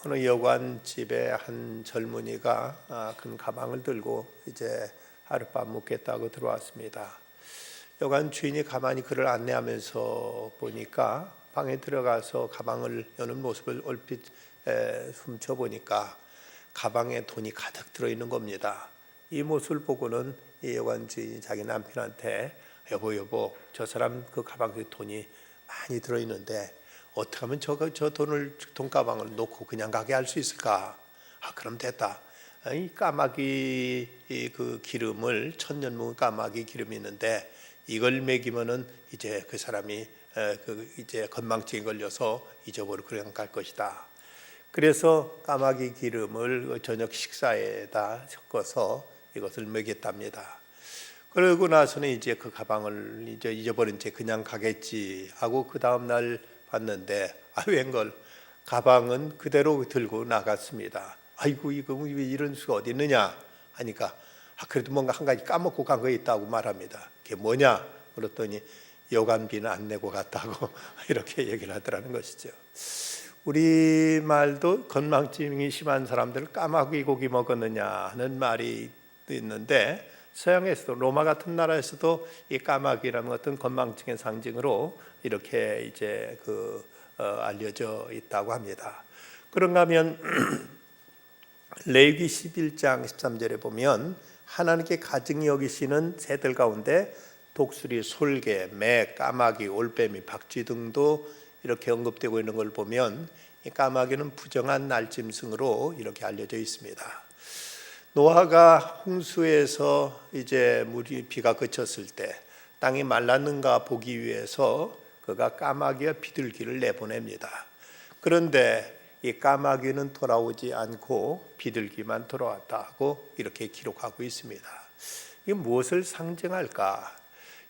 어느 여관 집에 한 젊은이가 큰 가방을 들고 이제 하룻밤 묵겠다고 들어왔습니다. 여관 주인이 가만히 그를 안내하면서 보니까 방에 들어가서 가방을 여는 모습을 얼핏 훔쳐보니까 가방에 돈이 가득 들어있는 겁니다. 이 모습을 보고는 이 여관 주인이 자기 남편한테 여보 저 사람 그 가방에 돈이 많이 들어있는데 어떻게 하면 저 돈가방을 놓고 그냥 가게 할 수 있을까? 그럼 됐다. 이 까마귀 그 기름을 천년 묵은 까마귀 기름이 있는데 이걸 먹이면은 이제 그 사람이 이제 건망증에 걸려서 잊어버리고 그냥 갈 것이다. 그래서 까마귀 기름을 저녁 식사에다 섞어서 이것을 먹였답니다. 그러고 나서는 이제 그 가방을 이제 잊어버린 채 그냥 가겠지 하고 그 다음 날 봤는데 웬걸 가방은 그대로 들고 나갔습니다. 아이고 이거 왜 이런 수가 어디 있느냐 하니까 그래도 뭔가 한 가지 까먹고 간 거 있다고 말합니다. 그게 뭐냐 그랬더니 여관비는 안 내고 갔다고 이렇게 얘기를 하더라는 것이죠. 우리말도 건망증이 심한 사람들 까마귀 고기 먹었느냐 하는 말이 있는데 서양에서도 로마 같은 나라에서도 이 까마귀라는 어떤 건망증의 상징으로 이렇게 이제 알려져 있다고 합니다. 그런가 하면 레위기 11장 13절에 보면 하나님께 가증히 여기시는 새들 가운데 독수리, 솔개, 매, 까마귀, 올빼미, 박쥐 등도 이렇게 언급되고 있는 걸 보면 이 까마귀는 부정한 날짐승으로 이렇게 알려져 있습니다. 노아가 홍수에서 이제 비가 그쳤을 때 땅이 말랐는가 보기 위해서 그가 까마귀와 비둘기를 내보냅니다. 그런데 이 까마귀는 돌아오지 않고 비둘기만 돌아왔다고 이렇게 기록하고 있습니다. 이게 무엇을 상징할까?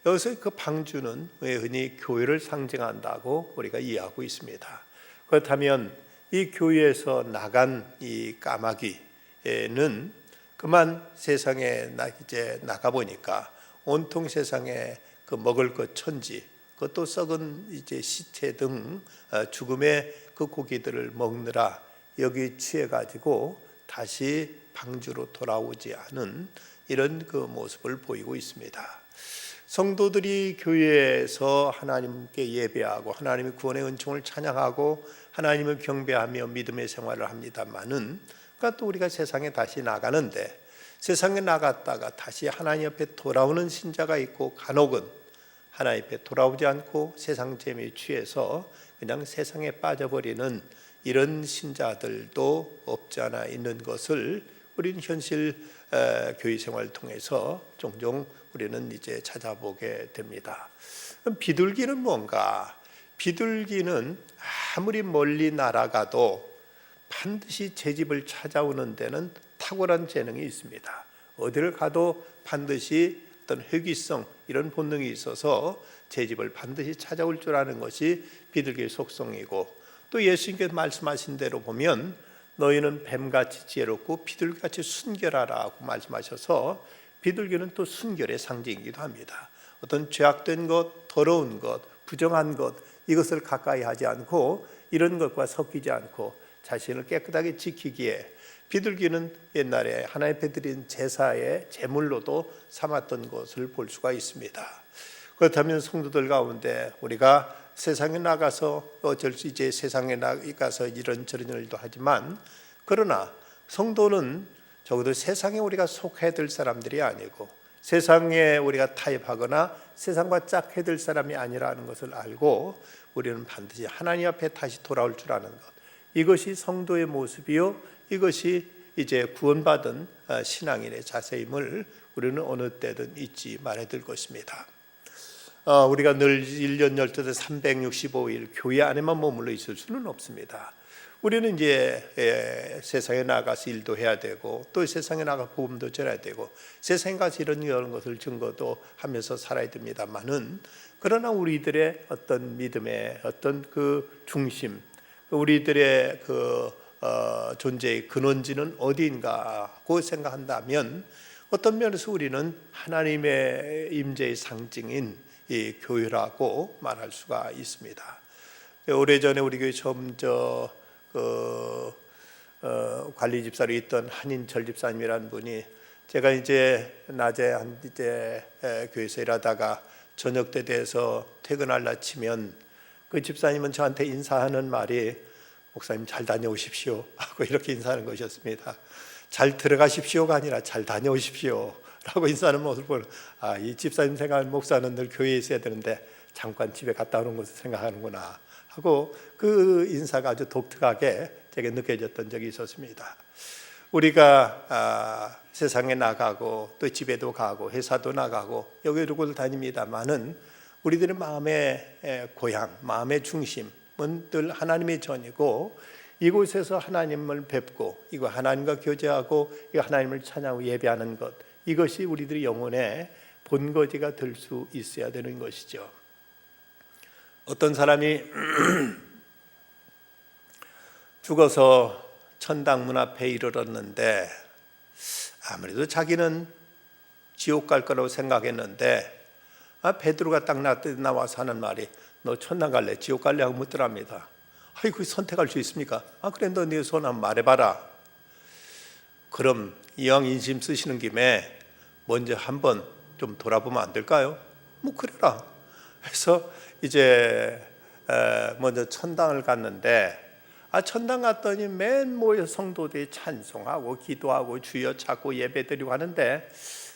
여기서 그 방주는 흔히 교회를 상징한다고 우리가 이해하고 있습니다. 그렇다면 이 교회에서 나간 이 까마귀는 그만 세상에 이제 나가 보니까 온통 세상에 그 먹을 것 천지, 그것도 썩은 이제 시체 등 죽음의 그 고기들을 먹느라 여기 취해 가지고 다시 방주로 돌아오지 않은 이런 그 모습을 보이고 있습니다. 성도들이 교회에서 하나님께 예배하고 하나님의 구원의 은총을 찬양하고 하나님을 경배하며 믿음의 생활을 합니다만은 그러니까 또 우리가 세상에 다시 나가는데 세상에 나갔다가 다시 하나님 앞에 돌아오는 신자가 있고 간혹은 하나님 앞에 돌아오지 않고 세상 재미에 취해서 그냥 세상에 빠져버리는 이런 신자들도 없지 않아 있는 것을 우리는 현실 교회 생활을 통해서 종종 우리는 이제 찾아보게 됩니다. 그럼 비둘기는 뭔가? 비둘기는 아무리 멀리 날아가도 반드시 제 집을 찾아오는 데는 탁월한 재능이 있습니다. 어디를 가도 반드시 어떤 회귀성 이런 본능이 있어서 제 집을 반드시 찾아올 줄 아는 것이 비둘기의 속성이고 또 예수님께서 말씀하신 대로 보면 너희는 뱀같이 지혜롭고 비둘기같이 순결하라고 말씀하셔서 비둘기는 또 순결의 상징이기도 합니다. 어떤 죄악된 것, 더러운 것, 부정한 것 이것을 가까이 하지 않고 이런 것과 섞이지 않고 자신을 깨끗하게 지키기에 비둘기는 옛날에 하나님 앞에 드린 제사의 제물로도 삼았던 것을 볼 수가 있습니다. 그렇다면 성도들 가운데 우리가 세상에 나가서 어쩔 수 이제 세상에 나가서 이런저런 일도 하지만 그러나 성도는 적어도 세상에 우리가 속해야 될 사람들이 아니고 세상에 우리가 타협하거나 세상과 짝해야 될 사람이 아니라는 것을 알고 우리는 반드시 하나님 앞에 다시 돌아올 줄 아는 것 이것이 성도의 모습이요 이것이 이제 구원받은 신앙인의 자세임을 우리는 어느 때든 잊지 말아야 될 것입니다. 우리가 늘 1년 12달 365일 교회 안에만 머물러 있을 수는 없습니다. 우리는 이제 세상에 나가서 일도 해야 되고 또 세상에 나가 복음도 전해야 되고 세상에 가서 이런 것을 증거도 하면서 살아야 됩니다만은 그러나 우리들의 어떤 믿음의 어떤 그 중심 우리들의 존재의 근원지는 어디인가고 생각한다면 어떤 면에서 우리는 하나님의 임재의 상징인 이 교회라고 말할 수가 있습니다. 오래전에 우리 교회 처음 관리 집사로 있던 한인철 집사님이라는 분이 제가 이제 낮에 교회에서 일하다가 저녁 때 돼서 퇴근하려 치면 그 집사님은 저한테 인사하는 말이 목사님 잘 다녀오십시오 하고 이렇게 인사하는 것이었습니다. 잘 들어가십시오가 아니라 잘 다녀오십시오 라고 인사하는 모습을 보면 이 집사님 생각하는 목사는 늘 교회에 있어야 되는데 잠깐 집에 갔다 오는 것을 생각하는구나 하고 그 인사가 아주 독특하게 제게 느껴졌던 적이 있었습니다. 우리가 세상에 나가고 또 집에도 가고 회사도 나가고 여기저기 다닙니다만은 우리들의 마음의 고향, 마음의 중심은 늘 하나님의 전이고 이곳에서 하나님을 뵙고 이거 하나님과 교제하고 이거 하나님을 찬양하고 예배하는 것, 이것이 우리들의 영혼의 본거지가 될 수 있어야 되는 것이죠. 어떤 사람이 죽어서 천당 문 앞에 이르렀는데 아무래도 자기는 지옥 갈 거라고 생각했는데 베드로가 딱 나와서 하는 말이 너 천당 갈래? 지옥 갈래? 하고 묻더랍니다. 그 선택할 수 있습니까? 그래 너 네 손 한번 말해봐라. 그럼 이왕 인심 쓰시는 김에 먼저 한번 좀 돌아보면 안 될까요? 그래라. 그래서 이제 먼저 천당을 갔는데 천당 갔더니 맨 모여 성도들이 찬송하고 기도하고 주여 찾고 예배드리고 하는데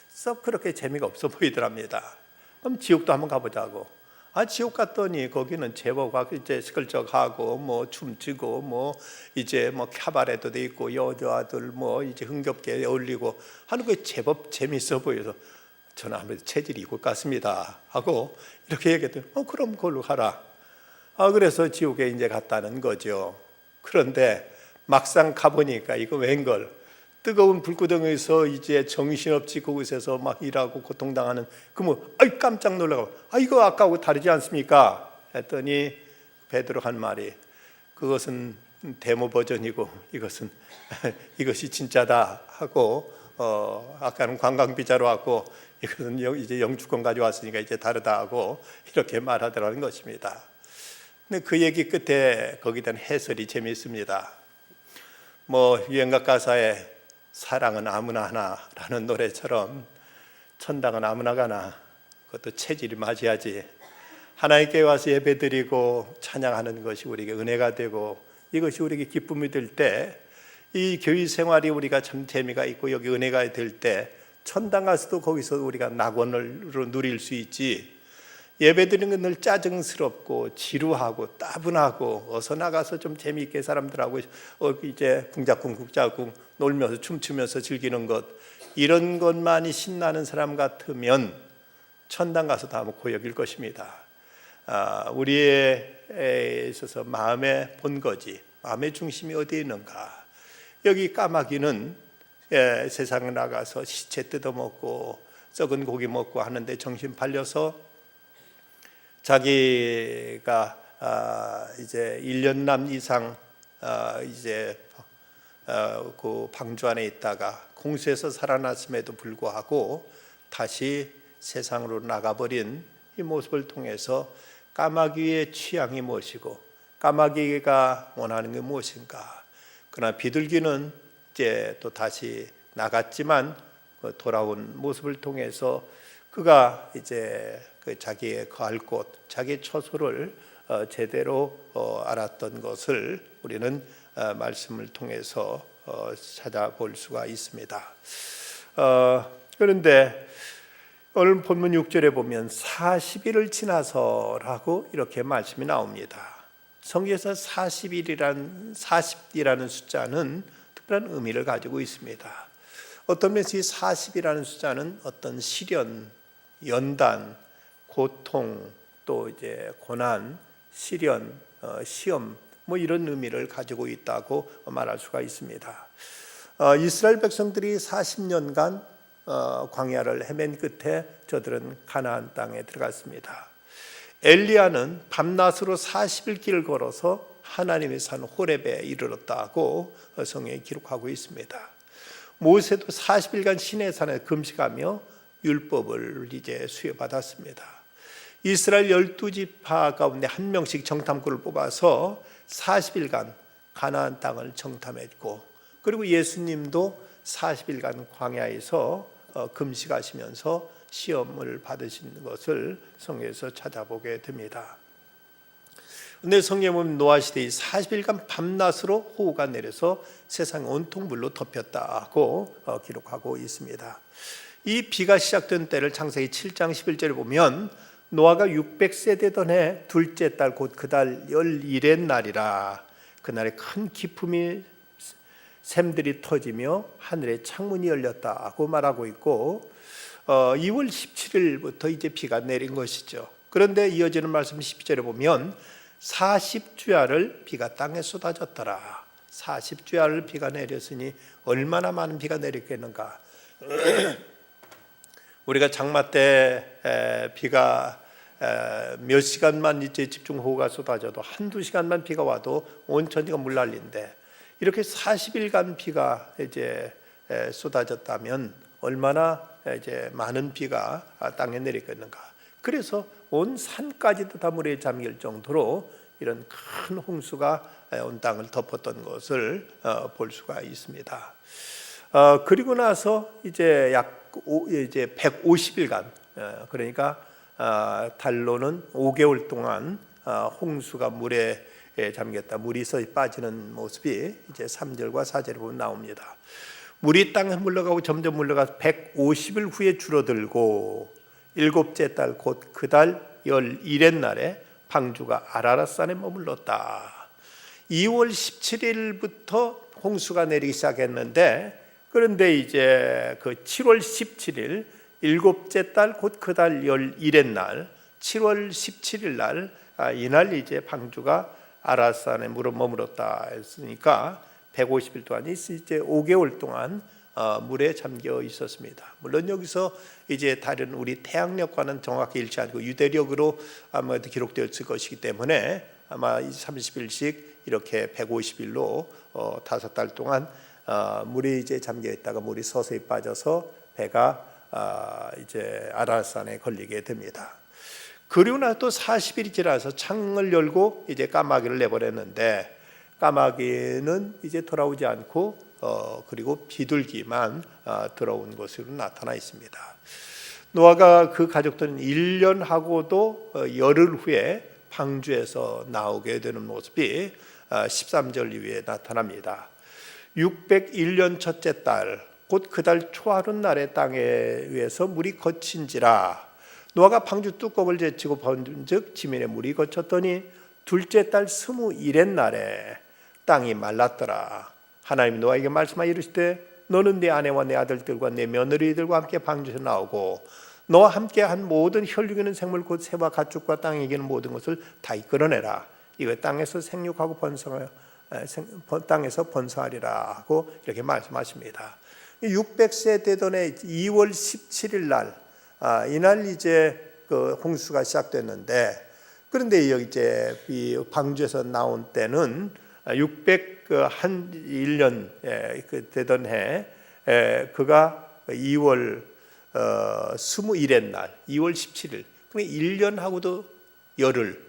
썩 그렇게 재미가 없어 보이더랍니다. 그럼 지옥도 한번 가보자고. 지옥 갔더니 거기는 제법 이제 시끌적하고 뭐 춤추고 뭐 이제 뭐 캬바레도 돼 있고 여자들 뭐 이제 흥겹게 어울리고 하는 게 제법 재밌어 보여서 저는 아무래도 체질이 이것 같습니다 하고 이렇게 얘기했더니 그럼 그걸로 가라. 그래서 지옥에 이제 갔다는 거죠. 그런데 막상 가보니까 이거 웬걸 뜨거운 불구덩이에서 이제 정신없이 그곳에서 막 일하고 고통당하는 깜짝 놀라고 이거 아까하고 다르지 않습니까? 했더니 베드로 한 말이 그것은 데모 버전이고 이것이 진짜다 하고 아까는 관광비자로 왔고 이것은 이제 영주권 가져왔으니까 이제 다르다 하고 이렇게 말하더라는 것입니다. 근데 그 얘기 끝에 거기에 대한 해설이 재미있습니다. 유행가 가사에 사랑은 아무나 하나라는 노래처럼 천당은 아무나 가나 그것도 체질이 맞아야지. 하나님께 와서 예배드리고 찬양하는 것이 우리에게 은혜가 되고 이것이 우리에게 기쁨이 될 때 이 교회 생활이 우리가 참 재미가 있고 여기 은혜가 될 때 천당 가서도 거기서 우리가 낙원을 누릴 수 있지. 예배드리는 건 늘 짜증스럽고 지루하고 따분하고 어서 나가서 좀 재미있게 사람들하고 이제 쿵짝쿵 놀면서 춤추면서 즐기는 것, 이런 것만이 신나는 사람 같으면 천당 가서도 아마 고역일 것입니다. 우리에 있어서 마음의 본거지, 마음의 중심이 어디에 있는가. 여기 까마귀는 세상에 나가서 시체 뜯어먹고 썩은 고기 먹고 하는데 정신 팔려서 자기가 이제 1년남 이상 이제 그 방주 안에 있다가 공수에서 살아났음에도 불구하고 다시 세상으로 나가버린 이 모습을 통해서 까마귀의 취향이 무엇이고 까마귀가 원하는 게 무엇인가. 그러나 비둘기는 이제 또 다시 나갔지만 돌아온 모습을 통해서 그가 이제 자기의 거할 곳, 자기의 처소를 제대로 알았던 것을 우리는 말씀을 통해서 찾아볼 수가 있습니다. 그런데 오늘 본문 6절에 보면 40일을 지나서라고 이렇게 말씀이 나옵니다. 성경에서 40이라는 숫자는 특별한 의미를 가지고 있습니다. 어떤 면에서 이 40이라는 숫자는 어떤 시련, 연단, 고통, 또 이제 고난, 시련, 시험 이런 의미를 가지고 있다고 말할 수가 있습니다. 이스라엘 백성들이 40년간 광야를 헤맨 끝에 저들은 가나안 땅에 들어갔습니다. 엘리야는 밤낮으로 40일 길을 걸어서 하나님의 산 호렙에 이르렀다고 성경에 기록하고 있습니다. 모세도 40일간 시내산에 금식하며 율법을 이제 수여받았습니다. 이스라엘 12지파 가운데 한 명씩 정탐꾼을 뽑아서 40일간 가나안 땅을 정탐했고 그리고 예수님도 40일간 광야에서 금식하시면서 시험을 받으신 것을 성경에서 찾아보게 됩니다. 근데 성경에 보면 노아 시대에 40일간 밤낮으로 호우가 내려서 세상 온통 물로 덮였다고 기록하고 있습니다. 이 비가 시작된 때를 창세기 7장 11절에 보면 노아가 600세 되던 해 둘째 달 곧 그 달 11의 날이라. 그날에 큰 기품이 샘들이 터지며 하늘에 창문이 열렸다고 말하고 있고 2월 17일부터 이제 비가 내린 것이죠. 그런데 이어지는 말씀 12절에 보면 40주야를 비가 땅에 쏟아졌더라. 40주야를 비가 내렸으니 얼마나 많은 비가 내렸겠는가. 우리가 장마 때 비가 몇 시간만 이제 집중호우가 쏟아져도 한두 시간만 비가 와도 온 천지가 물난리인데 이렇게 40일간 비가 이제 쏟아졌다면 얼마나 이제 많은 비가 땅에 내리겠는가. 그래서 온 산까지도 다 물에 잠길 정도로 이런 큰 홍수가 온 땅을 덮었던 것을 볼 수가 있습니다. 그리고 나서 이제 약 150일간 그러니까 달로는 5개월 동안 홍수가 물에 잠겼다. 물이 서 빠지는 모습이 이제 3절과 4절에 보면 나옵니다. 물이 땅에 물러가고 점점 물러가서 150일 후에 줄어들고 일곱째 달 곧 그 달 11의 날에 방주가 아라랏산에 머물렀다. 2월 17일부터 홍수가 내리기 시작했는데 그런데 이제 그 7월 17일 일곱째 달 곧 그 달 11의 날 7월 17일 날 이날 이제 방주가 아라삿산에 물어 머물렀다 했으니까 150일 동안 이제 5개월 동안 물에 잠겨 있었습니다. 물론 여기서 이제 다른 우리 태양력과는 정확히 일치 않고 유대력으로 아마도 기록되었을 것이기 때문에 아마 30일씩 이렇게 150일로 5달 동안 물이 이제 잠겨 있다가 물이 서서히 빠져서 배가 이제 아라삿산에 걸리게 됩니다. 그리고 나서 또 40일이 지나서 창을 열고 이제 까마귀를 내버렸는데 까마귀는 이제 돌아오지 않고 그리고 비둘기만 들어온 것으로 나타나 있습니다. 노아가 그 가족들은 1년 하고도 열흘 후에 방주에서 나오게 되는 모습이 13절 이후에 나타납니다. 601년 첫째 달 곧 그 달 초하룻날에 땅에 위에서 물이 거친지라. 노아가 방주 뚜껑을 제치고 본즉 지면에 물이 거쳤더니 둘째 달 21의 날에 땅이 말랐더라. 하나님이 노아에게 말씀하여 이르시되 너는 네 아내와 내 아들들과 내 며느리들과 함께 방주에서 나오고 너와 함께 한 모든 혈육이는 생물 곧 새와 가축과 땅에 기는 모든 것을 다 이끌어내라. 이거 땅에서 생육하고 번성하여 땅에서 번성하리라 하고 이렇게 말씀하십니다. 600세 되던 해 2월 17일 날 이날 이제 그 홍수가 시작됐는데 그런데 여기 이제 이 방주에서 나온 때는 601년 되던 해 그가 2월 21의 날 2월 17일 그러니까 1년하고도 열흘.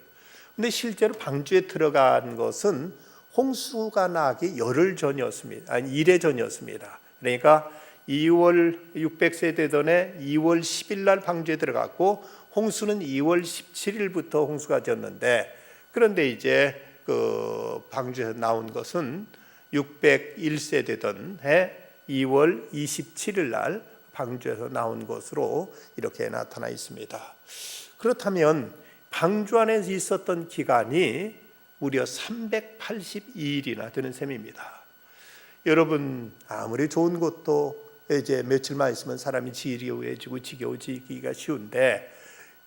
근데 실제로 방주에 들어간 것은 홍수가 나기 열흘 전이었습니다. 아니 이래 전이었습니다. 그러니까 2월 600세 되던 해 2월 10일 날 방주에 들어갔고 홍수는 2월 17일부터 홍수가 졌는데 그런데 이제 그 방주에서 나온 것은 601세 되던 해 2월 27일 날 방주에서 나온 것으로 이렇게 나타나 있습니다. 그렇다면 방주 안에 있었던 기간이 무려 382일이나 되는 셈입니다. 여러분 아무리 좋은 곳도 이제 며칠만 있으면 사람이 지루해지고 지겨워지기가 쉬운데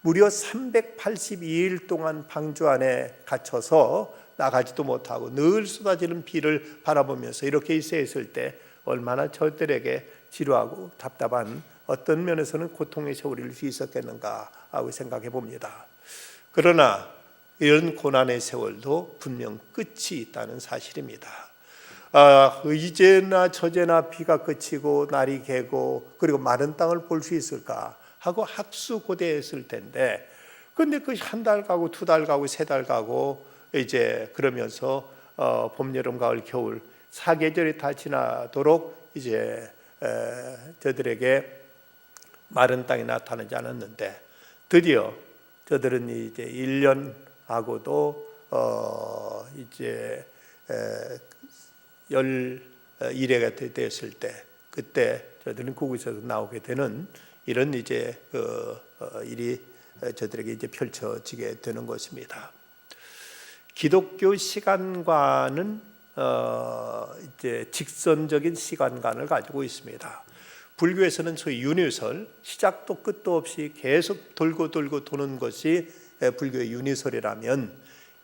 무려 382일 동안 방주 안에 갇혀서 나가지도 못하고 늘 쏟아지는 비를 바라보면서 이렇게 있어야 했을 때 얼마나 저들에게 지루하고 답답한 어떤 면에서는 고통의 세월일 수 있었겠는가 하고 생각해 봅니다. 그러나 이런 고난의 세월도 분명 끝이 있다는 사실입니다. 이제나 저제나 비가 그치고 날이 개고 그리고 마른 땅을 볼 수 있을까 하고 학수고대했을 텐데 근데 그 한 달 가고 두 달 가고 세 달 가고 이제 그러면서 봄, 여름, 가을, 겨울 사계절이 다 지나도록 이제 저들에게 마른 땅이 나타나지 않았는데 드디어 저들은 이제 1년하고도 이제 11회가 됐을 때 그때 저들은 그곳에서 나오게 되는 이런 이제 일이 저들에게 이제 펼쳐지게 되는 것입니다. 기독교 시간관은 이제 직선적인 시간관을 가지고 있습니다. 불교에서는 소위 윤회설, 시작도 끝도 없이 계속 돌고 도는 것이 불교의 윤회설이라면,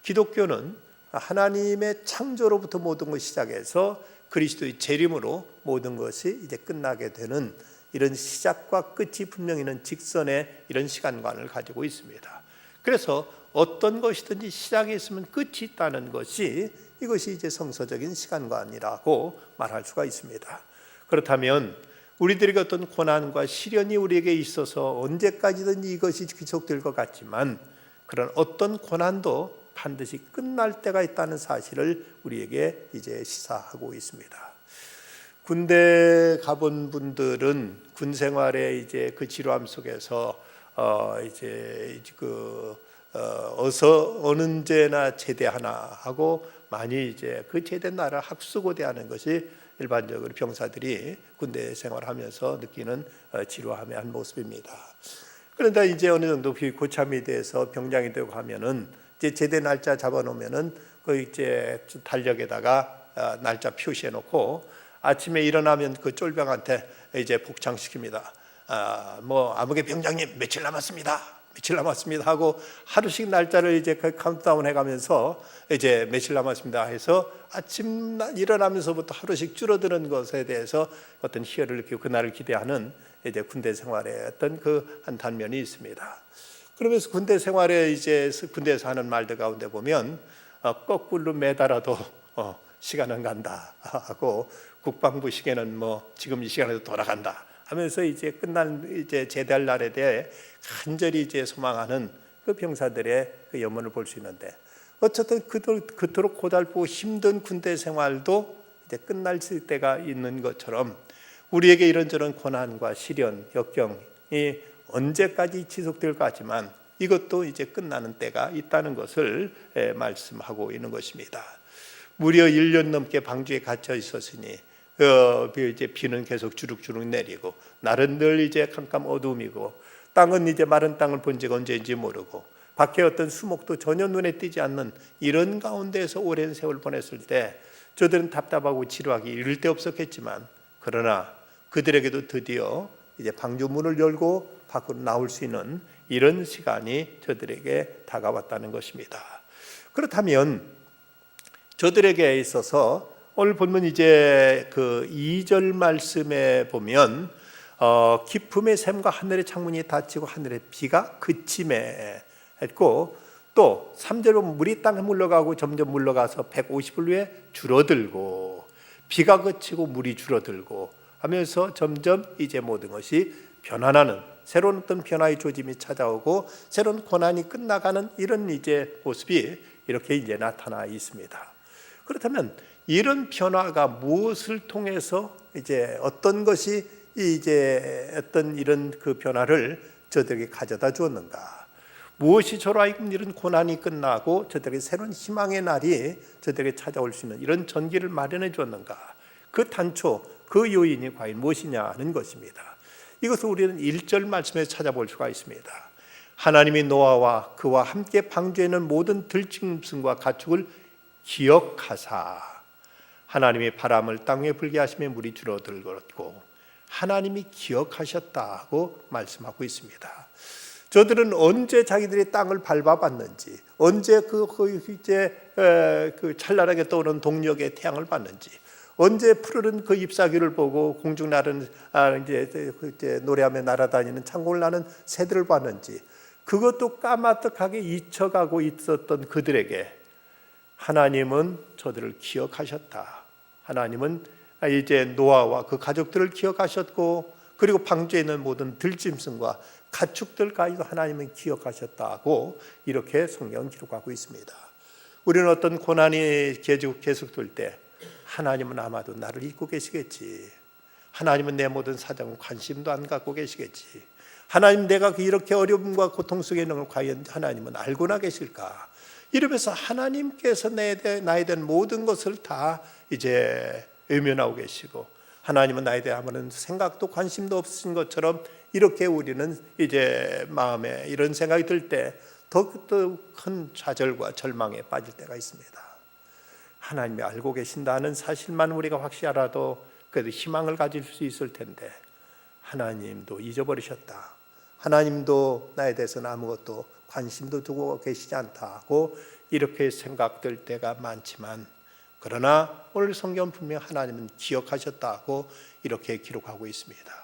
기독교는 하나님의 창조로부터 모든 것이 시작해서 그리스도의 재림으로 모든 것이 이제 끝나게 되는 이런 시작과 끝이 분명히 있는 직선의 이런 시간관을 가지고 있습니다. 그래서 어떤 것이든지 시작이 있으면 끝이 있다는 것이, 이것이 이제 성서적인 시간관이라고 말할 수가 있습니다. 그렇다면 우리들에게 어떤 고난과 시련이 우리에게 있어서 언제까지든지 이것이 지속될 것 같지만, 그런 어떤 고난도 반드시 끝날 때가 있다는 사실을 우리에게 이제 시사하고 있습니다. 군대 가본 분들은 군 생활의 이제 그 지루함 속에서 이제 어서 언제나 제대하나 하고 많이 이제 그 제대 날을 학수고대하는 것이 일반적으로 병사들이 군대 생활하면서 느끼는 지루함의 한 모습입니다. 그런데 이제 어느 정도 고참이 돼서 병장이 되고 하면은 이제 제대 날짜 잡아놓으면은 그 이제 달력에다가 날짜 표시해 놓고 아침에 일어나면 그 쫄병한테 이제 복창시킵니다. 뭐 아무개 병장님 며칠 남았습니다. 며칠 남았습니다 하고 하루씩 날짜를 이제 카운트다운 해가면서 이제 며칠 남았습니다 해서 아침 일어나면서부터 하루씩 줄어드는 것에 대해서 어떤 희열을 느끼고 그날을 기대하는 이제 군대 생활의 어떤 그 한 단면이 있습니다. 그러면서 군대 생활에 이제 군대에서 하는 말들 가운데 보면 거꾸로 매달아도 시간은 간다 하고, 국방부 시계는 뭐 지금 이 시간에도 돌아간다 하면서 이제 끝난 이제 제대할 날에 대해 간절히 이제 소망하는 그 병사들의 그 염원을 볼 수 있는데, 어쨌든 그토록 고달프고 힘든 군대 생활도 이제 끝날 때가 있는 것처럼 우리에게 이런저런 고난과 시련, 역경이 언제까지 지속될 것 같지만 이것도 이제 끝나는 때가 있다는 것을 말씀하고 있는 것입니다. 무려 1년 넘게 방주에 갇혀 있었으니 이제 비는 계속 주룩주룩 내리고 날은 늘 이제 캄캄 어두움이고 땅은 이제 마른 땅을 본 지가 언제인지 모르고 밖에 어떤 수목도 전혀 눈에 띄지 않는 이런 가운데에서 오랜 세월 보냈을 때 저들은 답답하고 지루하기 이를 데 없었겠지만, 그러나 그들에게도 드디어 이제 방주문을 열고 밖으로 나올 수 있는 이런 시간이 저들에게 다가왔다는 것입니다. 그렇다면 저들에게 있어서 오늘 본문 이제 그 2절 말씀에 보면 기품의 샘과 하늘의 창문이 닫히고 하늘의 비가 그침에 했고, 또 3절 보면 물이 땅에 물러가고 점점 물러가서 150을 위해 줄어들고 비가 그치고 물이 줄어들고 하면서 점점 이제 모든 것이 변화하는 새로운 어떤 변화의 조짐이 찾아오고 새로운 고난이 끝나가는 이런 이제 모습이 이렇게 이제 나타나 있습니다. 그렇다면 이런 변화가 무엇을 통해서 이제 어떤 것이 이제 어떤 이런 그 변화를 저들에게 가져다 주었는가? 무엇이 저로 하여금 이런 고난이 끝나고 저들에게 새로운 희망의 날이 저들에게 찾아올 수 있는 이런 전기를 마련해 주었는가? 그 단초, 그 요인이 과연 무엇이냐 하는 것입니다. 이것을 우리는 1절 말씀에서 찾아볼 수가 있습니다. 하나님이 노아와 그와 함께 방주에 있는 모든 들짐승과 가축을 기억하사 하나님이 바람을 땅 위에 불게 하시며 물이 줄어들었고 하나님이 기억하셨다고 말씀하고 있습니다. 저들은 언제 자기들이 땅을 밟아봤는지, 언제 그 찬란하게 떠오르는 동력의 태양을 봤는지, 언제 푸르른 그 잎사귀를 보고 공중 나른 이제 노래하며 날아다니는 창공을 나는 새들을 봤는지, 그것도 까마득하게 잊혀가고 있었던 그들에게 하나님은 저들을 기억하셨다. 하나님은 이제 노아와 그 가족들을 기억하셨고, 그리고 방주에 있는 모든 들짐승과 가축들까지도 하나님은 기억하셨다고 이렇게 성경은 기록하고 있습니다. 우리는 어떤 고난이 계속될 때 하나님은 아마도 나를 잊고 계시겠지. 하나님은 내 모든 사정은 관심도 안 갖고 계시겠지. 하나님, 내가 이렇게 어려움과 고통 속에 있는 걸 과연 하나님은 알고나 계실까? 이러면서 하나님께서 나에 대한 모든 것을 다 이제 외면하고 계시고, 하나님은 나에 대한 아무런 생각도 관심도 없으신 것처럼 이렇게 우리는 이제 마음에 이런 생각이 들 때 더욱더 큰 좌절과 절망에 빠질 때가 있습니다. 하나님이 알고 계신다는 사실만 우리가 확실히 알아도 그래도 희망을 가질 수 있을 텐데, 하나님도 잊어버리셨다, 하나님도 나에 대해서는 아무것도 관심도 두고 계시지 않다 하고 이렇게 생각될 때가 많지만, 그러나 오늘 성경 분명 하나님은 기억하셨다고 이렇게 기록하고 있습니다.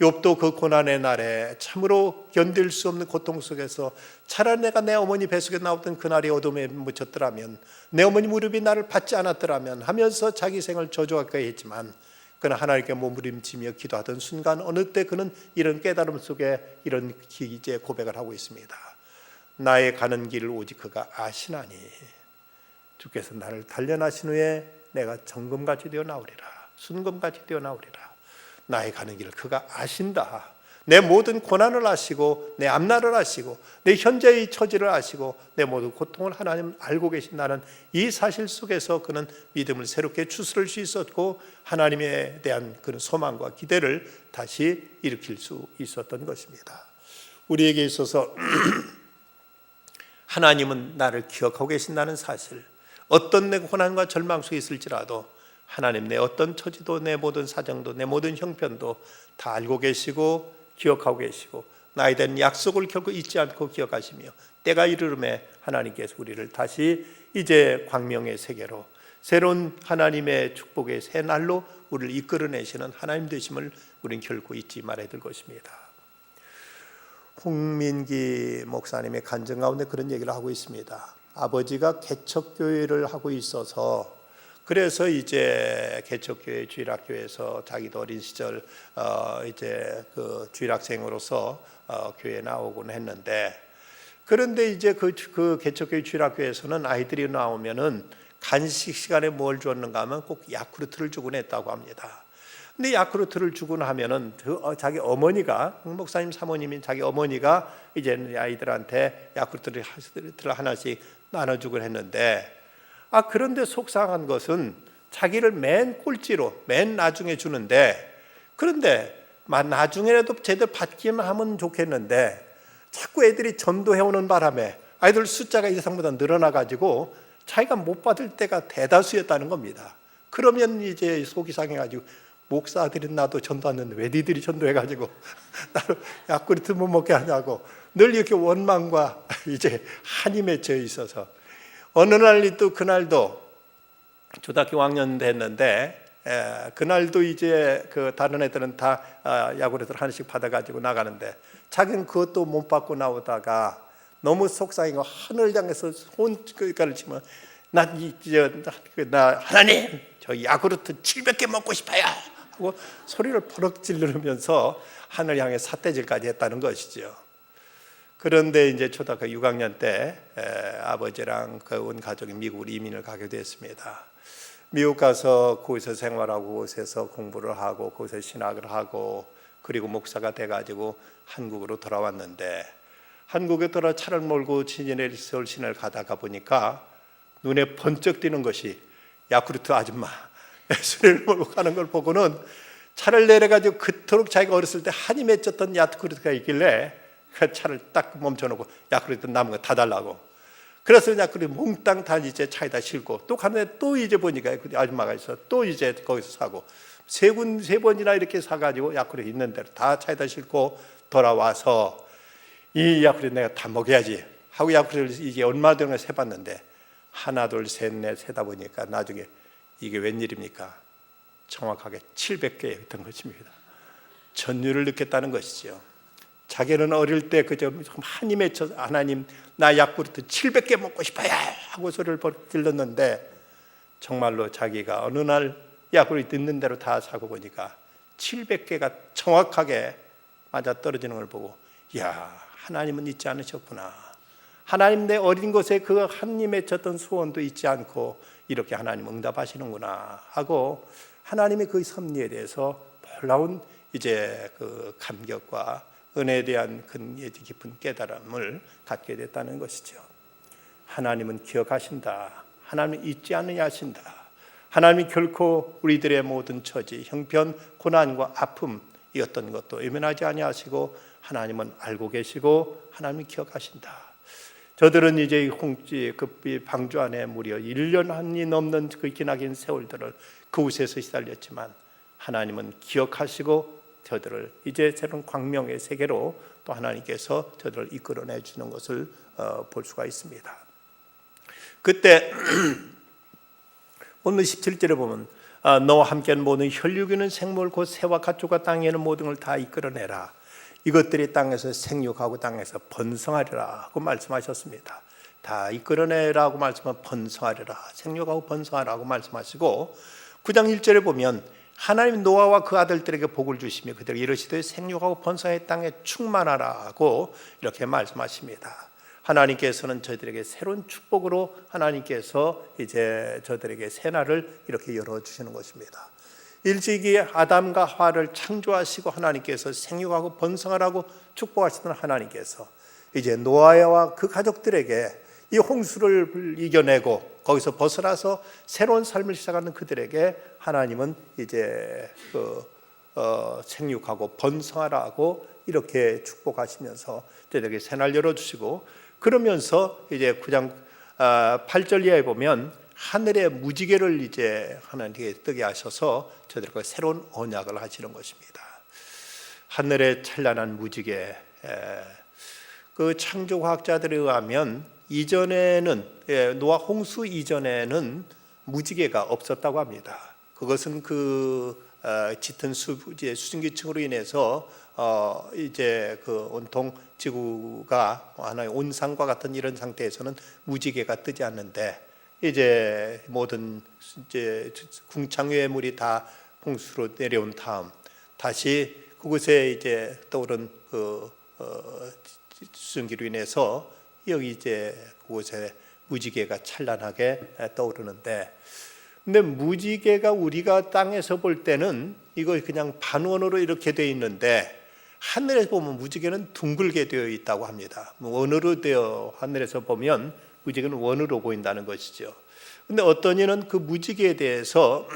욥도 그 고난의 날에 참으로 견딜 수 없는 고통 속에서 차라리 내가 내 어머니 뱃속에 나왔던 그날이 어둠에 묻혔더라면, 내 어머니 무릎이 나를 받지 않았더라면 하면서 자기 생을 저주하게 했지만, 그는 하나님께 몸부림치며 기도하던 순간 어느 때 그는 이런 깨달음 속에 이런 이제 고백을 하고 있습니다. 나의 가는 길을 오직 그가 아시나니 주께서 나를 단련하신 후에 내가 정금같이 되어 나오리라, 순금같이 되어 나오리라. 나의 가는 길을 그가 아신다. 내 모든 고난을 아시고 내 앞날을 아시고 내 현재의 처지를 아시고 내 모든 고통을 하나님은 알고 계신다는 이 사실 속에서 그는 믿음을 새롭게 추스를 수 있었고, 하나님에 대한 그런 소망과 기대를 다시 일으킬 수 있었던 것입니다. 우리에게 있어서 하나님은 나를 기억하고 계신다는 사실, 어떤 내 고난과 절망 속에 있을지라도 하나님 내 어떤 처지도 내 모든 사정도 내 모든 형편도 다 알고 계시고 기억하고 계시고, 나에 대한 약속을 결코 잊지 않고 기억하시며, 때가 이르름에 하나님께서 우리를 다시 이제 광명의 세계로, 새로운 하나님의 축복의 새 날로 우리를 이끌어내시는 하나님 되심을 우리는 결코 잊지 말아야 될 것입니다. 홍민기 목사님의 간증 가운데 그런 얘기를 하고 있습니다. 아버지가 개척교회를 하고 있어서, 그래서 이제 개척교회 주일학교에서 자기도 어린 시절 이제 그 주일학생으로서 교회에 나오곤 했는데, 그런데 이제 그 개척교회 주일학교에서는 아이들이 나오면은 간식 시간에 뭘 줬는가 하면 꼭 야쿠르트를 주곤 했다고 합니다. 근데 야쿠르트를 주곤 하면은 자기 어머니가, 목사님 사모님인 자기 어머니가 이제 아이들한테 야쿠르트를 하나씩 나눠주곤 했는데, 그런데 속상한 것은 자기를 맨 꼴찌로 맨 나중에 주는데, 그런데 나중에라도 제대로 받기만 하면 좋겠는데 자꾸 애들이 전도해오는 바람에 아이들 숫자가 이상보다 늘어나가지고 자기가 못 받을 때가 대다수였다는 겁니다. 그러면 이제 속이 상해가지고, 목사들은 나도 전도하는데 왜 니들이 전도해가지고 나를 야쿠르트 못 먹게 하냐고 늘 이렇게 원망과 이제 한이 맺혀 있어서, 어느 날 또 그날도 초등학교 5학년 됐는데, 그날도 이제 그 다른 애들은 다 야구르트를 하나씩 받아가지고 나가는데 자기는 그것도 못 받고 나오다가 너무 속상해서 하늘 향해서 손가락을 치면, 나 하나님 저 야구르트 700개 먹고 싶어요 하고 소리를 버럭 지르면서 하늘 향해 삿대질까지 했다는 것이죠. 그런데 이제 초등학교 6학년 때 아버지랑 온 가족이 미국으로 이민을 가게 됐습니다. 미국 가서 거기서 생활하고 거기서 공부를 하고 거기서 신학을 하고 그리고 목사가 돼가지고 한국으로 돌아왔는데, 한국에 돌아 차를 몰고 서울 시내를 가다가 보니까 눈에 번쩍 띄는 것이 야쿠르트 아줌마 술을 몰고 가는 걸 보고는 차를 내려가지고 그토록 자기가 어렸을 때 한이 맺혔던 야쿠르트가 있길래 그 차를 딱 멈춰놓고 야쿠르트 남은 거 다 달라고. 그래서 야쿠르트 몽땅 다 이제 차에다 싣고 또 가는데, 또 이제 보니까 그 아줌마가 있어. 또 이제 거기서 사고 세 번이나 이렇게 사가지고 야쿠르트 있는 대로 다 차에다 싣고 돌아와서, 이 야쿠르트 내가 다 먹여야지 하고 야쿠르트를 이게 얼마 전에 세봤는데, 하나 둘 셋 넷 세다 보니까 나중에 이게 웬일입니까? 정확하게 700개였던 것입니다. 전율을 느꼈다는 것이죠. 자기는 어릴 때 그저 한이 맺혀서 하나님 나 야쿠르트 700개 먹고 싶어요 하고 소리를 질렀는데, 정말로 자기가 어느 날 야쿠르트 있는 대로 다 사고 보니까 700개가 정확하게 맞아 떨어지는 걸 보고, 야, 하나님은 잊지 않으셨구나. 하나님 내 어린 것에 그 하나님 맺혔던 소원도 잊지 않고 이렇게 하나님 응답하시는구나 하고 하나님의 그 섭리에 대해서 놀라운 이제 그 감격과 은혜에 대한 깊은 깨달음을 갖게 됐다는 것이죠. 하나님은 기억하신다. 하나님은 잊지 않느냐 하신다. 하나님이 결코 우리들의 모든 처지, 형편, 고난과 아픔 이 어떤 것도 외면하지 아니하시고 하나님은 알고 계시고 하나님이 기억하신다. 저들은 이제 그 방주 안에 무려 1년 한이 넘는 그 기나긴 세월들을 그곳에서 시달렸지만 하나님은 기억하시고 저들을 이제 새로운 광명의 세계로 또 하나님께서 저들을 이끌어내 주는 것을 볼 수가 있습니다. 그때 오늘 17절에 보면 너와 함께하는 모든 혈육 있는 생물 곧 새와 가축과 땅에 있는 모든 걸 다 이끌어내라. 이것들이 땅에서 생육하고 땅에서 번성하리라고 말씀하셨습니다. 다 이끌어내라고 말씀하면 번성하리라, 생육하고 번성하라고 말씀하시고 9장 1절에 보면 하나님 노아와 그 아들들에게 복을 주시며 그들에게 이르시되 생육하고 번성의 땅에 충만하라고 이렇게 말씀하십니다. 하나님께서는 저희들에게 새로운 축복으로 하나님께서 이제 저들에게 새날을 이렇게 열어주시는 것입니다. 일찍이 아담과 하와를 창조하시고 하나님께서 생육하고 번성하라고 축복하시던 하나님께서 이제 노아와 그 가족들에게 이 홍수를 이겨내고 거기서 벗어나서 새로운 삶을 시작하는 그들에게 하나님은 이제 생육하고 번성하라고 이렇게 축복하시면서 저들에게 새날 열어주시고 그러면서 이제 9장 8절 이하에 보면 하늘의 무지개를 이제 하나님께 뜨게 하셔서 저들과 새로운 언약을 하시는 것입니다. 하늘의 찬란한 무지개, 그 창조과학자들에 의하면 이전에는 노아 홍수 이전에는 무지개가 없었다고 합니다. 그것은 그 짙은 수증기층으로 인해서 이제 그 온통 지구가 하나의 온상과 같은 이런 상태에서는 무지개가 뜨지 않는데 이제 모든 이제 궁창유의 물이 다 홍수로 내려온 다음 다시 그곳에 이제 떠오른 그 수증기로 인해서 여기 이제 그곳에 무지개가 찬란하게 떠오르는데, 근데 무지개가 우리가 땅에서 볼 때는 이거 그냥 반원으로 이렇게 되어 있는데 하늘에서 보면 무지개는 둥글게 되어 있다고 합니다. 원으로 되어 하늘에서 보면 무지개는 원으로 보인다는 것이죠. 근데 어떤 이는 그 무지개에 대해서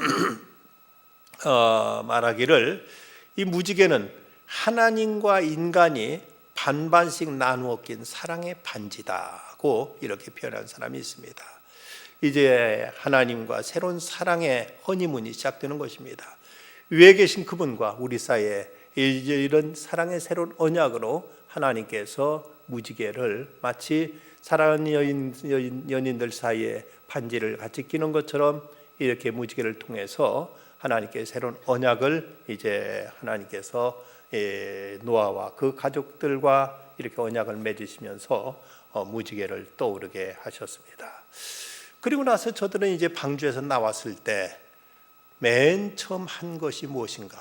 말하기를 이 무지개는 하나님과 인간이 반반씩 나누어 낀 사랑의 반지다고 이렇게 표현한 사람이 있습니다. 이제 하나님과 새로운 사랑의 허니문이 시작되는 것입니다. 위에 계신 그분과 우리 사이에 이제 이런 사랑의 새로운 언약으로 하나님께서 무지개를 마치 사랑하는 연인들 사이에 반지를 같이 끼는 것처럼 이렇게 무지개를 통해서 하나님께 새로운 언약을 이제 하나님께서 노아와 그 가족들과 이렇게 언약을 맺으시면서 무지개를 떠오르게 하셨습니다. 그리고 나서 저들은 이제 방주에서 나왔을 때 맨 처음 한 것이 무엇인가?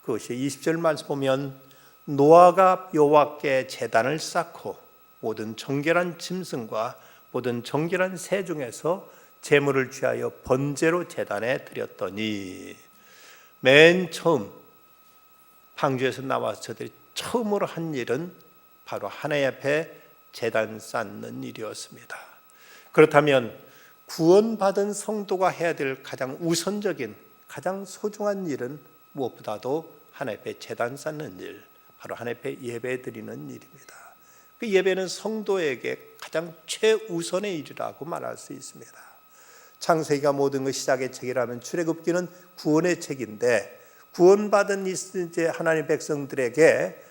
그것이 20절 말씀 보면 노아가 여호와께 제단을 쌓고 모든 정결한 짐승과 모든 정결한 새 중에서 제물을 취하여 번제로 제단에 드렸더니, 맨 처음 방주에서 나와서 저들이 처음으로 한 일은 바로 하나님 앞에 제단 쌓는 일이었습니다. 그렇다면 구원받은 성도가 해야 될 가장 우선적인 가장 소중한 일은 무엇보다도 하나님 앞에 제단 쌓는 일, 바로 하나님 앞에 예배 드리는 일입니다. 그 예배는 성도에게 가장 최우선의 일이라고 말할 수 있습니다. 창세기가 모든 것 시작의 책이라면 출애굽기는 구원의 책인데, 구원받은 이제 하나님 백성들에게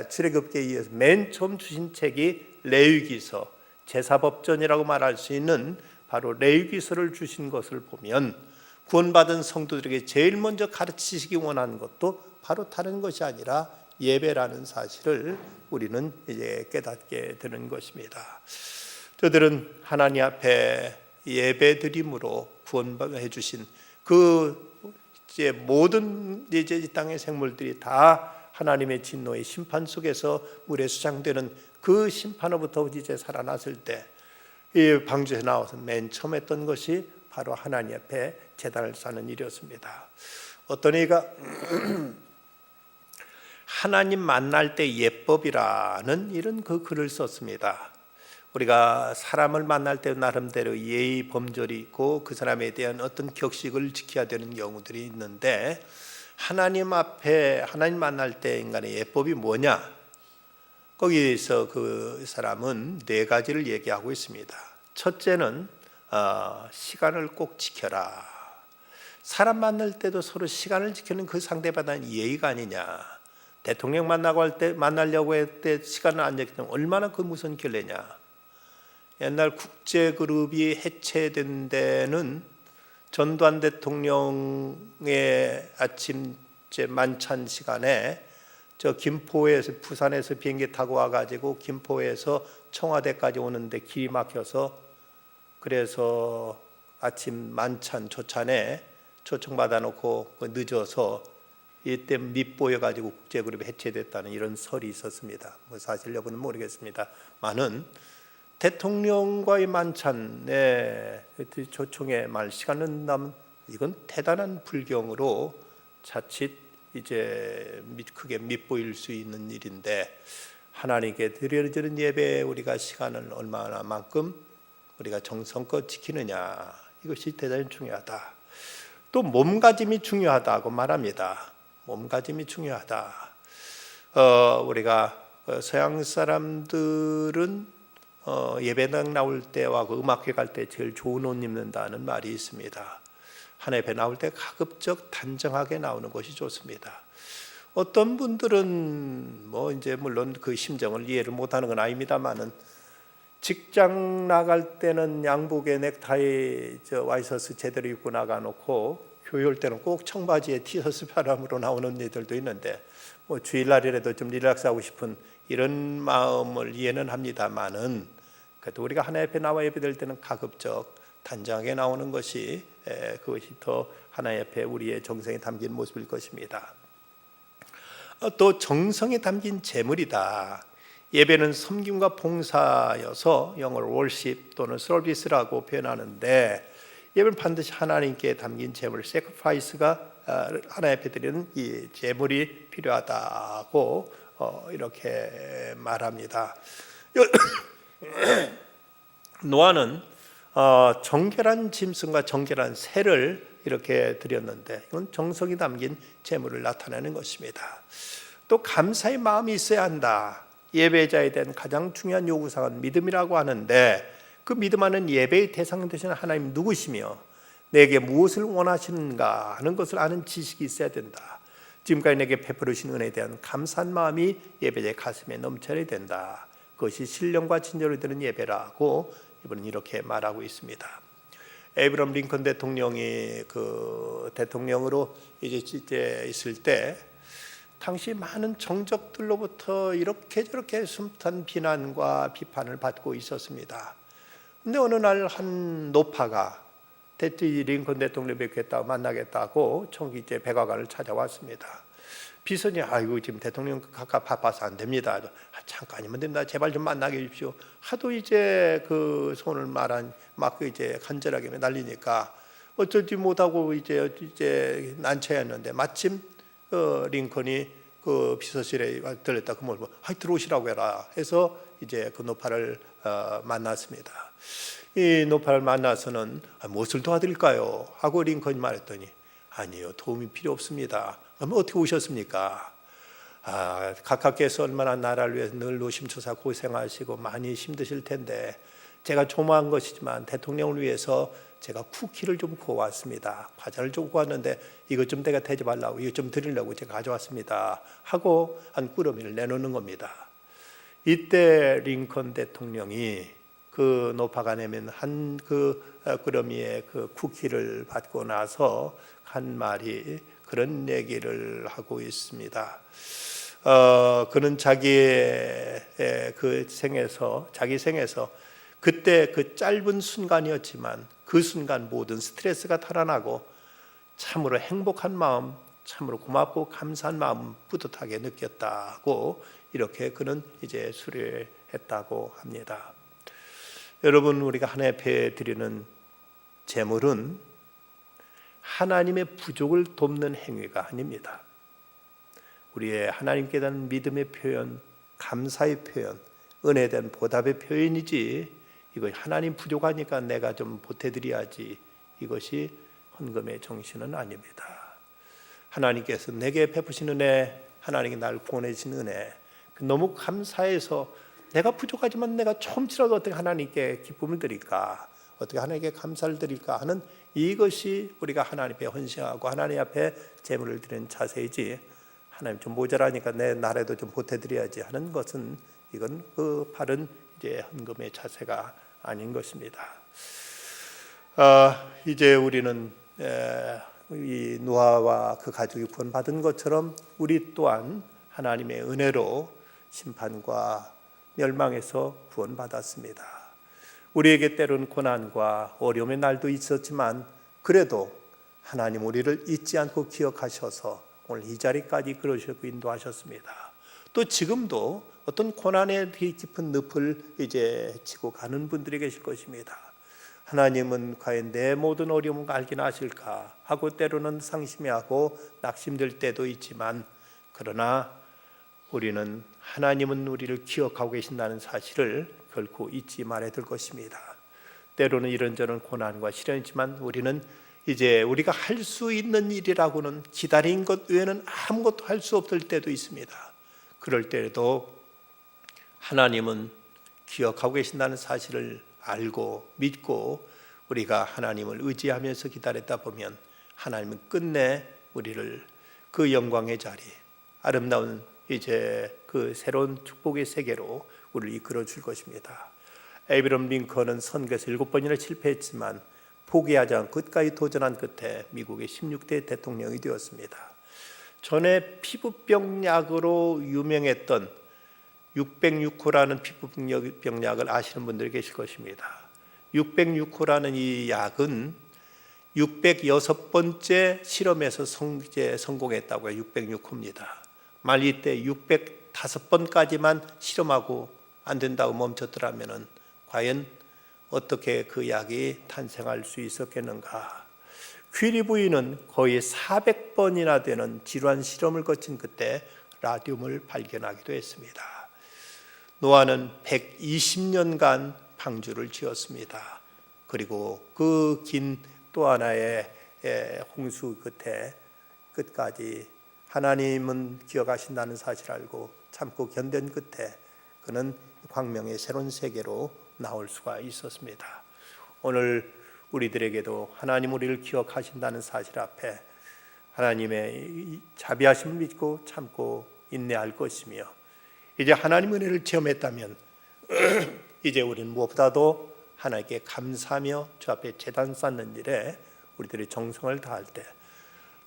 출애굽기에 이어서 맨 처음 주신 책이 레위기서, 제사법전이라고 말할 수 있는 바로 레위기서를 주신 것을 보면 구원받은 성도들에게 제일 먼저 가르치시기 원하는 것도 바로 다른 것이 아니라 예배라는 사실을 우리는 이제 깨닫게 되는 것입니다. 저들은 하나님 앞에 예배드림으로 구원해 주신 그 이제 모든 이제 이 땅의 생물들이 다 하나님의 진노의 심판 속에서 물에 수장되는 그 심판으로부터 이제 살아났을 때 이 방주에 나와서 맨 처음 했던 것이 바로 하나님 앞에 제단을 쌓는 일이었습니다. 어떤 이가 하나님 만날 때 예법이라는 이런 그 글을 썼습니다. 우리가 사람을 만날 때 나름대로 예의 범절이 있고 그 사람에 대한 어떤 격식을 지켜야 되는 경우들이 있는데, 하나님 앞에 하나님 만날 때 인간의 예법이 뭐냐? 거기서 그 사람은 네 가지를 얘기하고 있습니다. 첫째는 시간을 꼭 지켜라. 사람 만날 때도 서로 시간을 지키는 그 상대방은 예의가 아니냐. 대통령 만나려고 할 때 시간을 안 지키면 얼마나 그 무슨 결례냐. 옛날 국제그룹이 해체된 데는 전두환 대통령의 아침 만찬 시간에 저 김포에서 부산에서 비행기 타고 와가지고 김포에서 청와대까지 오는데 길이 막혀서, 그래서 아침 만찬 조찬에 초청받아 놓고 늦어서 이때 밉보여가지고 국제그룹이 해체됐다는 이런 설이 있었습니다. 뭐 사실 여부는 모르겠습니다만은 대통령과의 만찬에 초청에 말 시간은 남은, 이건 대단한 불경으로 자칫 이제 크게 밉보일 수 있는 일인데, 하나님께 드려지는 예배에 우리가 시간을 얼마나만큼 우리가 정성껏 지키느냐, 이것이 대단히 중요하다. 또 몸가짐이 중요하다고 말합니다. 몸가짐이 중요하다. 우리가 서양 사람들은 예배당 나올 때와 그 음악회 갈 때 제일 좋은 옷 입는다는 말이 있습니다. 하나님 앞에 나올 때 가급적 단정하게 나오는 것이 좋습니다. 어떤 분들은 뭐 이제 물론 그 심정을 이해를 못하는 건 아닙니다만은, 직장 나갈 때는 양복에 넥타이 와이셔츠 제대로 입고 나가놓고 교회 올 때는 꼭 청바지에 티셔츠 바람으로 나오는 애들도 있는데, 뭐 주일날이라도 좀 릴렉스하고 싶은 이런 마음을 이해는 합니다만은, 그래도 우리가 하나님 앞에 나와 예배될 때는 가급적 단정하게 나오는 것이 그것이 더 하나님 앞에 우리의 정성이 담긴 모습일 것입니다. 또 정성이 담긴 제물이다. 예배는 섬김과 봉사여서 영어로 worship 또는 service라고 표현하는데, 예배는 반드시 하나님께 담긴 제물, sacrifice가 하나님 앞에 드리는 이 제물이 필요하다고 이렇게 말합니다. 노아는 정결한 짐승과 정결한 새를 이렇게 드렸는데, 이건 정성이 담긴 제물을 나타내는 것입니다. 또 감사의 마음이 있어야 한다. 예배자에 대한 가장 중요한 요구사항은 믿음이라고 하는데, 그 믿음 안은 예배의 대상 되시는 하나님 누구시며 내게 무엇을 원하시는가 하는 것을 아는 지식이 있어야 된다. 지금까지 내게 베풀으신 은혜에 대한 감사한 마음이 예배자의 가슴에 넘쳐야 된다. 그것이 신령과 진정으로 드는 예배라고 이분은 이렇게 말하고 있습니다. 에이브럼 링컨 대통령이 그 대통령으로 이제 있을 때 당시 많은 정적들로부터 이렇게 저렇게 숨탄 비난과 비판을 받고 있었습니다. 근데 어느 날 한 노파가 링컨 대통령 뵙겠다고 만나겠다고 총기제 백악관을 찾아왔습니다. 비서니 아이고 지금 대통령 각각 바빠서 안 됩니다. 잠깐이면 됩니다. 제발 좀 만나게 해주십시오. 하도 이제 그 손을 막 이제 간절하게 날리니까 어쩌지 못하고 이제 난처했는데, 마침 링컨이 그 비서실에 들렸다. 그 뭘 들어오시라고 해라 해서 이제 그 노파를 만났습니다. 이 노파를 만나서는 무엇을 도와드릴까요? 하고 링컨이 말했더니, 아니요, 도움이 필요 없습니다. 그럼 어떻게 오셨습니까? 각하께서 얼마나 나라를 위해서 늘 노심초사 고생하시고 많이 힘드실 텐데, 제가 조마한 것이지만 대통령을 위해서 제가 쿠키를 좀 구워왔습니다. 과자를 좀 구웠는데 이것 좀 내가 대접하려고, 이것 좀 드리려고 제가 가져왔습니다. 하고 한 꾸러미를 내놓는 겁니다. 이때 링컨 대통령이 그 노파가 내면 한 그 꾸러미의 그 쿠키를 받고 나서 한 말이 그런 얘기를 하고 있습니다. 그는 자기의 그 자기 생에서 그때 그 짧은 순간이었지만 그 순간 모든 스트레스가 달아나고 참으로 행복한 마음, 참으로 고맙고 감사한 마음 뿌듯하게 느꼈다고 이렇게 그는 이제 수료에 했다고 합니다. 여러분, 우리가 하나님 앞에 드리는 제물은 하나님의 부족을 돕는 행위가 아닙니다. 우리의 하나님께 대한 믿음의 표현, 감사의 표현, 은혜에 대한 보답의 표현이지, 이거 하나님 부족하니까 내가 좀 보태드려야지, 이것이 헌금의 정신은 아닙니다. 하나님께서 내게 베푸신 은혜, 하나님이 나를 구원해 주신 은혜, 너무 감사해서 내가 부족하지만 내가 조금이라도 어떻게 하나님께 기쁨을 드릴까, 어떻게 하나님께 감사를 드릴까 하는 이것이 우리가 하나님 앞에 헌신하고 하나님 앞에 제물을 드리는 자세이지, 하나님 좀 모자라니까 내 나라도 좀 보태드려야지 하는 것은, 이건 그 바른 이제 헌금의 자세가 아닌 것입니다. 이제 우리는 이 노아와 그 가족이 구원받은 것처럼 우리 또한 하나님의 은혜로 심판과 멸망에서 구원받았습니다. 우리에게 때로는 고난과 어려움의 날도 있었지만 그래도 하나님 우리를 잊지 않고 기억하셔서 오늘 이 자리까지 그러셨고 인도하셨습니다. 또 지금도 어떤 고난의 깊은 늪을 이제 치고 가는 분들이 계실 것입니다. 하나님은 과연 내 모든 어려움을 알긴 아실까 하고 때로는 상심해하고 낙심될 때도 있지만, 그러나 우리는 하나님은 우리를 기억하고 계신다는 사실을 결코 잊지 말아야 될 것입니다. 때로는 이런저런 고난과 시련이 있지만 우리는 이제 우리가 할 수 있는 일이라고는 기다린 것 외에는 아무것도 할 수 없을 때도 있습니다. 그럴 때에도 하나님은 기억하고 계신다는 사실을 알고 믿고 우리가 하나님을 의지하면서 기다렸다 보면 하나님은 끝내 우리를 그 영광의 자리, 아름다운 이제 그 새로운 축복의 세계로 우리를 이끌어 줄 것입니다. 에이브럼 링컨은 선거에서 7번이나 실패했지만 포기하지 않고 끝까지 도전한 끝에 미국의 16대 대통령이 되었습니다. 전에 피부병 약으로 유명했던 606호라는 피부병 약을 아시는 분들이 계실 것입니다. 606호라는 이 약은 606번째 실험에서 성공했다고 해요. 606호입니다. 만일 이때 605번까지만 실험하고 안 된다고 멈췄더라면 과연 어떻게 그 약이 탄생할 수 있었겠는가. 퀴리 부인은 거의 400번이나 되는 질환 실험을 거친 끝에 라듐을 발견하기도 했습니다. 노아는 120년간 방주를 지었습니다. 그리고 그 긴 또 하나의 홍수 끝까지 하나님은 기억하신다는 사실을 알고 참고 견딘 끝에 그는 광명의 새로운 세계로 나올 수가 있었습니다. 오늘 우리들에게도 하나님 우리를 기억하신다는 사실 앞에 하나님의 자비하심을 믿고 참고 인내할 것이며, 이제 하나님 은혜를 체험했다면 이제 우리는 무엇보다도 하나님께 감사하며 주 앞에 제단 쌓는 일에 우리들의 정성을 다할 때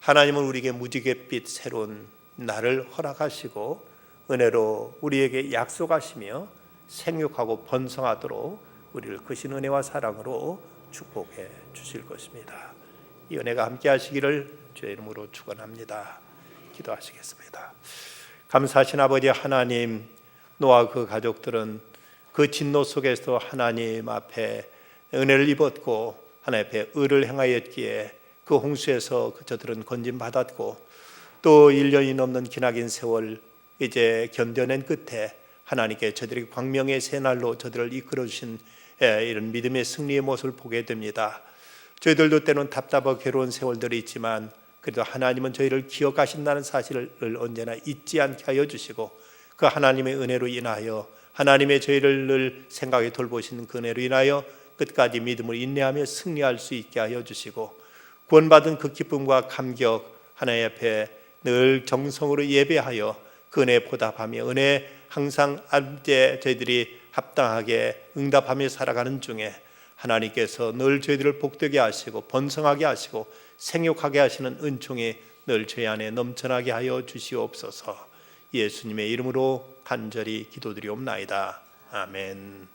하나님은 우리에게 무지갯빛 새로운 날을 허락하시고 은혜로 우리에게 약속하시며 생육하고 번성하도록 우리를 크신 은혜와 사랑으로 축복해 주실 것입니다. 이 은혜가 함께 하시기를 주의 이름으로 축원합니다. 기도하시겠습니다. 감사하신 아버지 하나님, 노아 그 가족들은 그 진노 속에서 하나님 앞에 은혜를 입었고 하나님 앞에 의를 행하였기에 그 홍수에서 저들은 건진받았고 또 1년이 넘는 기나긴 세월 이제 견뎌낸 끝에 하나님께 저들이 광명의 새날로 저들을 이끌어 주신 이런 믿음의 승리의 모습을 보게 됩니다. 저희들도 때로는 답답하고 괴로운 세월들이 있지만 그래도 하나님은 저희를 기억하신다는 사실을 언제나 잊지 않게 하여 주시고 그 하나님의 은혜로 인하여 하나님의 저희를 늘 생각에 돌보시는 그 은혜로 인하여 끝까지 믿음을 인내하며 승리할 수 있게 하여 주시고 구원받은 그 기쁨과 감격 하나님 앞에 늘 정성으로 예배하여 그 은혜에 보답하며 은혜 항상 이제 저희들이 합당하게 응답하며 살아가는 중에 하나님께서 늘 저희들을 복되게 하시고 번성하게 하시고 생육하게 하시는 은총이 늘 저희 안에 넘쳐나게 하여 주시옵소서. 예수님의 이름으로 간절히 기도드리옵나이다. 아멘.